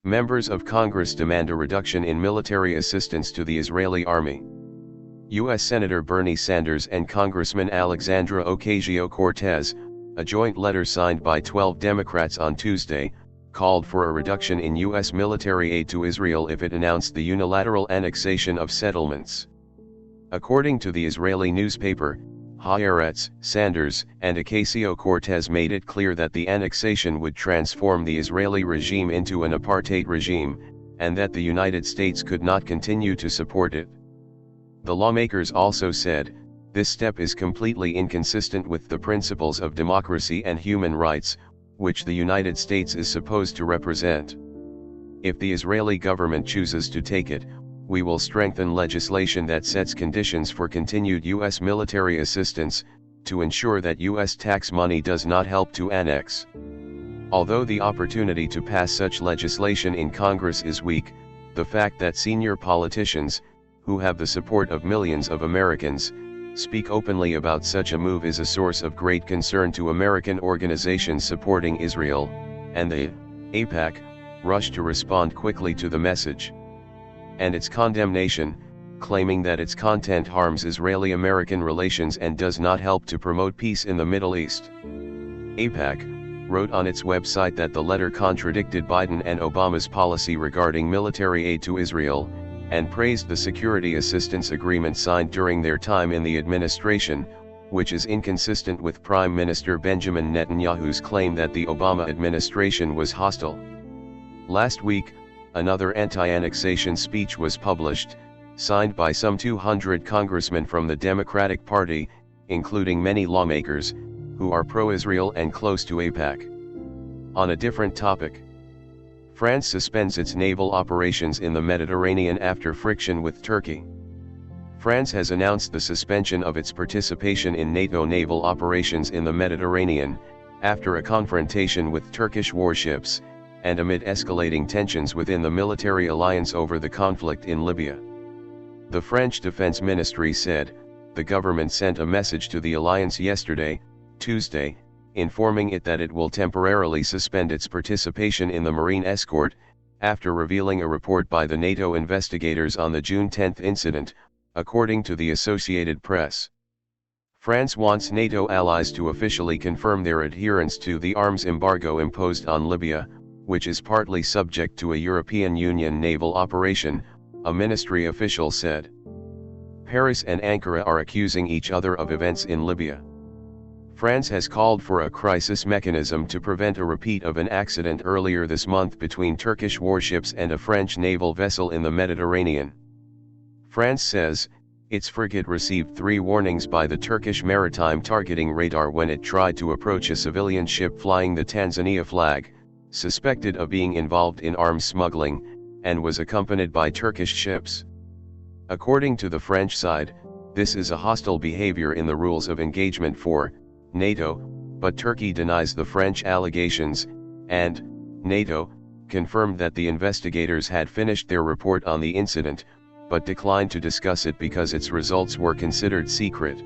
Members of Congress demand a reduction in military assistance to the Israeli army. U.S. Senator Bernie Sanders and Congressman Alexandra Ocasio-Cortez, a joint letter signed by 12 Democrats on Tuesday, called for a reduction in U.S. military aid to Israel if it announced the unilateral annexation of settlements. According to the Israeli newspaper, Haaretz, Sanders and Ocasio-Cortez made it clear that the annexation would transform the Israeli regime into an apartheid regime, and that the United States could not continue to support it. The lawmakers also said, this step is completely inconsistent with the principles of democracy and human rights, which the United States is supposed to represent. If the Israeli government chooses to take it, we will strengthen legislation that sets conditions for continued U.S. military assistance, to ensure that U.S. tax money does not help to annex. Although the opportunity to pass such legislation in Congress is weak, the fact that senior politicians, who have the support of millions of Americans, speak openly about such a move is a source of great concern to American organizations supporting Israel, and the AIPAC rushed to respond quickly to the message and its condemnation, claiming that its content harms Israeli-American relations and does not help to promote peace in the Middle East. AIPAC wrote on its website that the letter contradicted Biden and Obama's policy regarding military aid to Israel, and praised the security assistance agreement signed during their time in the administration, which is inconsistent with Prime Minister Benjamin Netanyahu's claim that the Obama administration was hostile. Last week, another anti-annexation speech was published, signed by some 200 congressmen from the Democratic Party, including many lawmakers, who are pro-Israel and close to AIPAC. On a different topic, France suspends its naval operations in the Mediterranean after friction with Turkey. France has announced the suspension of its participation in NATO naval operations in the Mediterranean, after a confrontation with Turkish warships, and amid escalating tensions within the military alliance over the conflict in Libya. The French Defense Ministry said, the government sent a message to the alliance yesterday, Tuesday, informing it that it will temporarily suspend its participation in the marine escort, after revealing a report by the NATO investigators on the June 10 incident, according to the Associated Press. France wants NATO allies to officially confirm their adherence to the arms embargo imposed on Libya, which is partly subject to a European Union naval operation, a ministry official said. Paris and Ankara are accusing each other of events in Libya. France has called for a crisis mechanism to prevent a repeat of an accident earlier this month between Turkish warships and a French naval vessel in the Mediterranean. France says, its frigate received 3 warnings by the Turkish maritime targeting radar when it tried to approach a civilian ship flying the Tanzania flag, suspected of being involved in arms smuggling, and was accompanied by Turkish ships. According to the French side, this is a hostile behavior in the rules of engagement for NATO, but Turkey denies the French allegations, and NATO confirmed that the investigators had finished their report on the incident, but declined to discuss it because its results were considered secret.